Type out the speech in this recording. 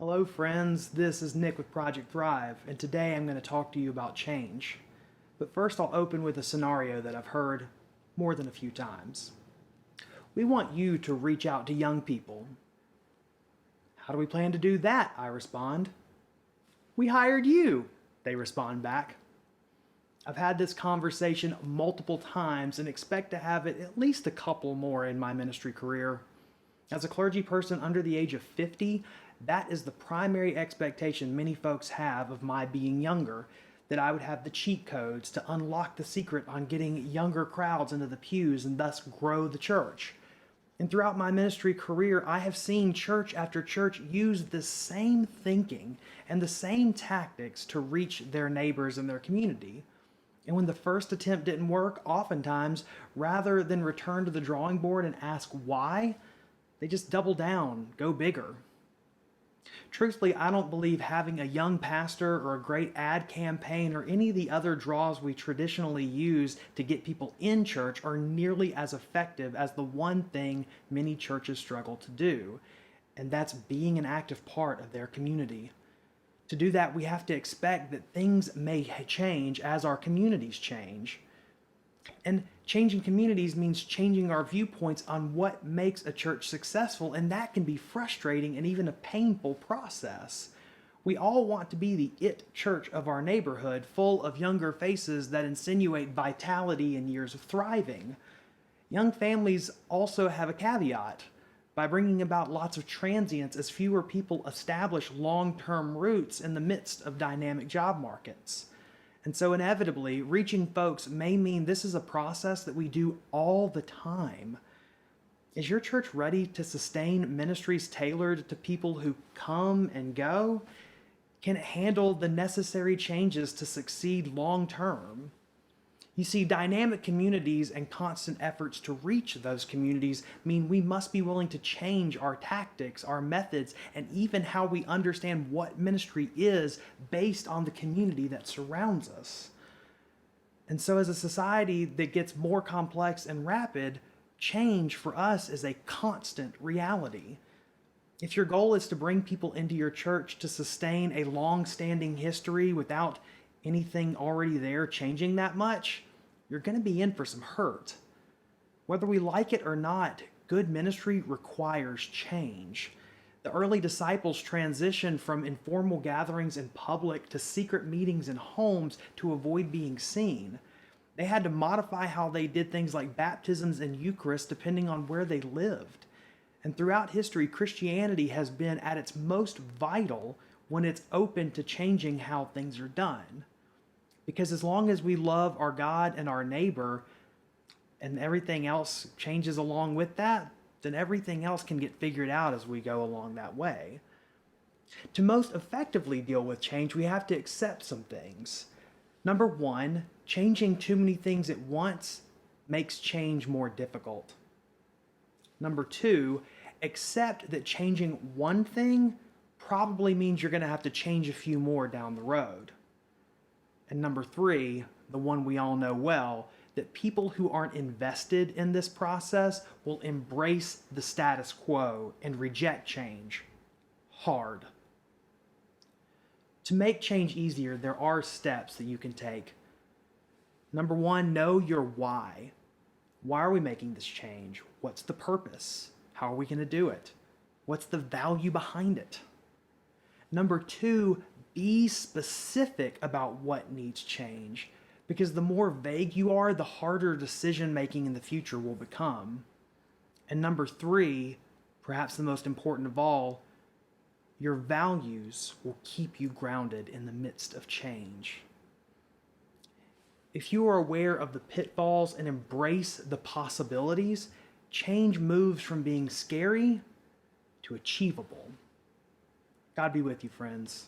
Hello, friends. This is Nick with Project Thrive, and today I'm going to talk to you about change. But first, I'll open with a scenario that I've heard more than a few times. We want you to reach out to young people. How do we plan to do that? I respond. We hired you, they respond back. I've had this conversation multiple times and expect to have it at least a couple more in my ministry career. As a clergy person under the age of 50, that is the primary expectation many folks have of my being younger, that I would have the cheat codes to unlock the secret on getting younger crowds into the pews and thus grow the church. And throughout my ministry career, I have seen church after church use the same thinking and the same tactics to reach their neighbors and their community. And when the first attempt didn't work, oftentimes, rather than return to the drawing board and ask why, they just double down, go bigger. Truthfully, I don't believe having a young pastor or a great ad campaign or any of the other draws we traditionally use to get people in church are nearly as effective as the one thing many churches struggle to do, and that's being an active part of their community. To do that, we have to expect that things may change as our communities change. And changing communities means changing our viewpoints on what makes a church successful, and that can be frustrating and even a painful process. We all want to be the it church of our neighborhood, full of younger faces that insinuate vitality and years of thriving. Young families also have a caveat. By bringing about lots of transients as fewer people establish long-term roots in the midst of dynamic job markets. And so inevitably, reaching folks may mean this is a process that we do all the time. Is your church ready to sustain ministries tailored to people who come and go? Can it handle the necessary changes to succeed long term? You see, dynamic communities and constant efforts to reach those communities mean we must be willing to change our tactics, our methods, and even how we understand what ministry is based on the community that surrounds us. And so as a society that gets more complex and rapid, change for us is a constant reality. If your goal is to bring people into your church to sustain a long-standing history without anything already there changing that much, you're going to be in for some hurt. Whether we like it or not, good ministry requires change. The early disciples transitioned from informal gatherings in public to secret meetings in homes to avoid being seen. They had to modify how they did things like baptisms and Eucharist depending on where they lived. And throughout history, Christianity has been at its most vital when it's open to changing how things are done. Because as long as we love our God and our neighbor, and everything else changes along with that, then everything else can get figured out as we go along that way. To most effectively deal with change, we have to accept some things. Number one, changing too many things at once makes change more difficult. Number two, accept that changing one thing probably means you're going to have to change a few more down the road. And number three, the one we all know well, that people who aren't invested in this process will embrace the status quo and reject change hard. To make change easier, there are steps that you can take. Number one, know your why. Why are we making this change? What's the purpose? How are we going to do it? What's the value behind it? Number two, be specific about what needs change, because the more vague you are, the harder decision making in the future will become. And number three, perhaps the most important of all, your values will keep you grounded in the midst of change. If you are aware of the pitfalls and embrace the possibilities, change moves from being scary to achievable. God be with you, friends.